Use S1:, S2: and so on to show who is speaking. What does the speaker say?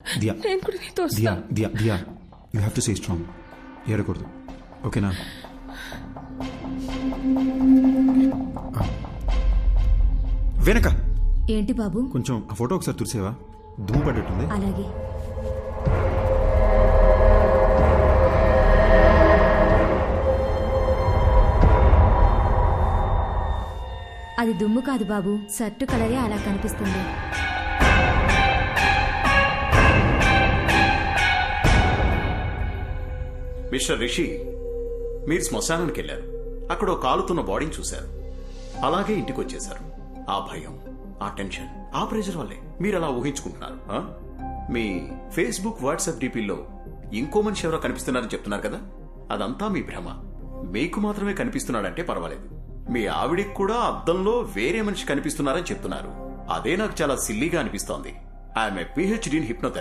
S1: దియా
S2: నేను కూడా నీతో
S1: దియా
S2: వస్తాను.
S1: Diya Diya you have to stay strong. ఏడకూడదు, ఓకేనా? వెనక
S3: ఏంటి బాబు?
S1: కొంచెం ఆ ఫోటో ఒకసారి తుడిసేవా? దుమ్ము పడ్డట్టుంది.
S3: అలాగే. అది దుమ్ము కాదు బాబు, షర్టు కలరే అలా కనిపిస్తుంది.
S4: మిస్టర్ రిషి, మీరు శ్మశానానికి వెళ్ళారు. అక్కడ ఓ కాలుతున్న బాడీని చూశారు. అలాగే ఇంటికి వచ్చేశారు. ఆ భయం, ఆ టెన్షన్, ఆ ప్రెషర్ వల్లే మీరు అలా ఊహించుకుంటున్నారు. ఆ? మీ ఫేస్బుక్, వాట్సాప్ డీపీల్లో ఇంకో మనిషి ఎవరో కనిపిస్తున్నారని చెప్తున్నారు కదా, అదంతా మీ భ్రమ. మీకు మాత్రమే కనిపిస్తున్నాడంటే పర్వాలేదు. మీ ఆవిడికి కూడా అద్దంలో వేరే మనిషి కనిపిస్తున్నారని చెప్తున్నారు. అదే నాకు చాలా సిల్లీగా అనిపిస్తోంది. I'm a PhD in hypnotherapy.